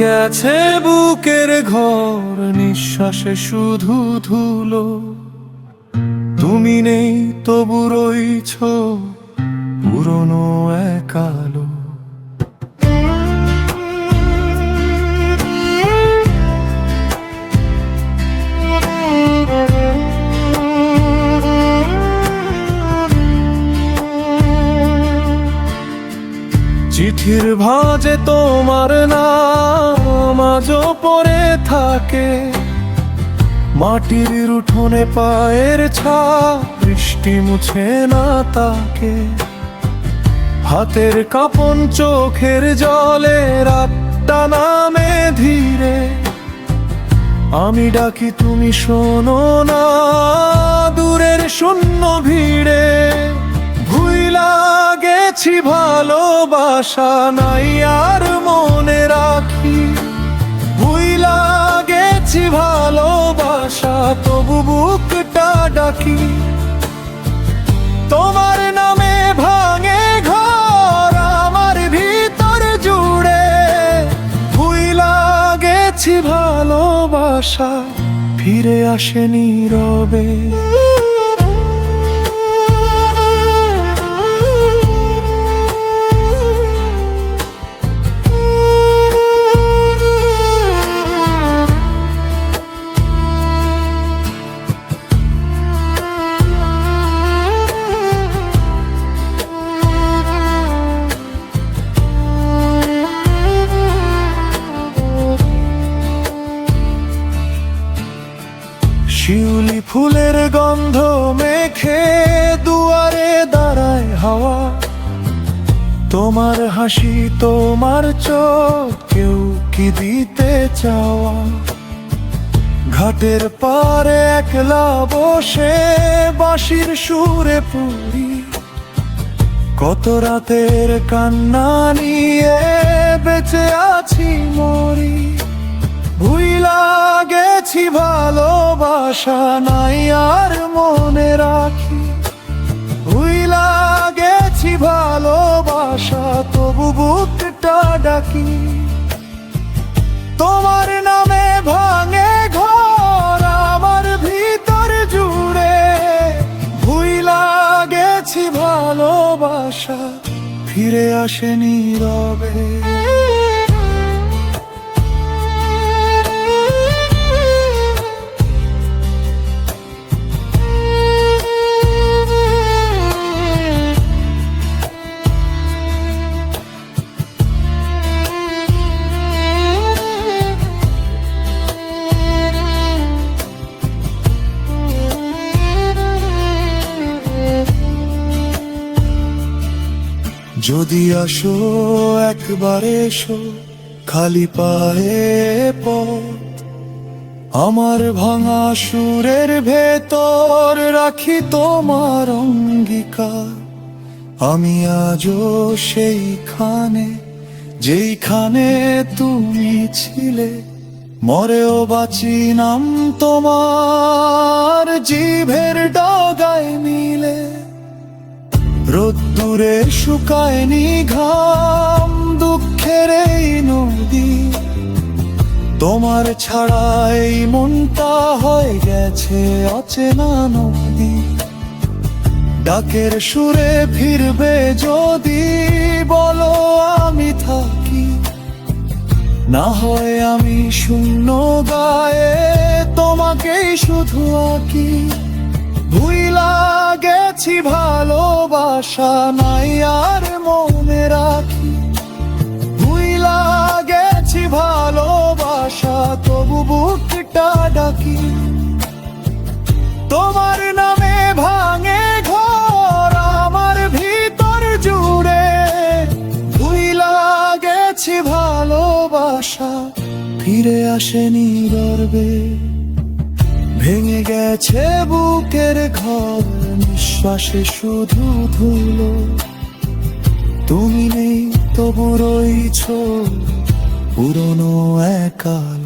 গেছে বুকের ঘর, নিঃশ্বাসে শুধু ধুলো। তুমি নেই তবু রইছ পুরনো এক আলো। চিঠির ভাঁজে তোমার নাম আজও পড়ে থাকে, মাটির উঠোনে পায়ের ছাপ, বৃষ্টি মুছে না তাকে। হাতের কাঁপন চোখের জলে, রাতটা নামে ধীরে। আমি ডাকি তুমি শোনো না, দূরের শূন্য ভিড়ে। ভুইলা গেছি ভালোবাসা নাই আর মনে রাখি। ভুইলা গেছি ভালোবাসা তবু বুকটা ডাকি। তোমার নামে ভাঙে ঘর আমার ভিতর জুড়ে। ভুইলা গেছি ভালোবাসা ফিরে আসে নীরবে। শিউলি ফুলের গন্ধ মেখে দুয়ারে দাঁড়ায় হাওয়া। তোমার হাসি তোমার চোখ কেউ কি দিতে চাওয়া। ঘাটের পারে একলা বসে বাঁশির সুরে পুরি। কত রাতের কান্না নিয়ে বেঁচে আছি মরি। ভুইলা গেছি ভালোবাসা নাই আর মনে রাখি। ভুইলা গেছি ভালোবাসা তবু বুকটা ডাকি। তোমার নামে ভাঙে ঘর আমার ভিতর জুড়ে। ভুইলা গেছি ভালোবাসা ফিরে আসে নীরবে। যদি আসো একবার এসো, খালি পায়ে পথ আমার ভাঙা সুরের ভেতর রাখি তোমার অঙ্গীকার। আমি আজও সেইখানে যেইখানে তুমি ছিলে। মরেও বাঁচি নাম তোমার জিভের ডগায় মিলে। রোদ্দুরে শুকায়নি ঘাম দুঃখের এই নদী। তোমার ছাড়া এই মনটা হয়ে গেছে অচেনা নদী। ডাকের সুরে ফিরবে যদি বলো আমি থাকি। না হয় আমি শূন্য গায়ে তোমাকেই শুধু আঁকি। ভুইলা গেছি ভালোবাসা নাই আর মনে রাখি। ভুইলা গেছি ভালোবাসা তবু বুকটা ডাকি। তোমার নামে ভাঙে ঘর আমার ভিতর জুড়ে। ভুইলা গেছি ভালোবাসা ফিরে আসে নীরবে। ভেঙে গেছে বুকের ঘর, নিঃশ্বাসে শুধু ধুলো। তুমি নেই তবু রইছ পুরনো এক আলো।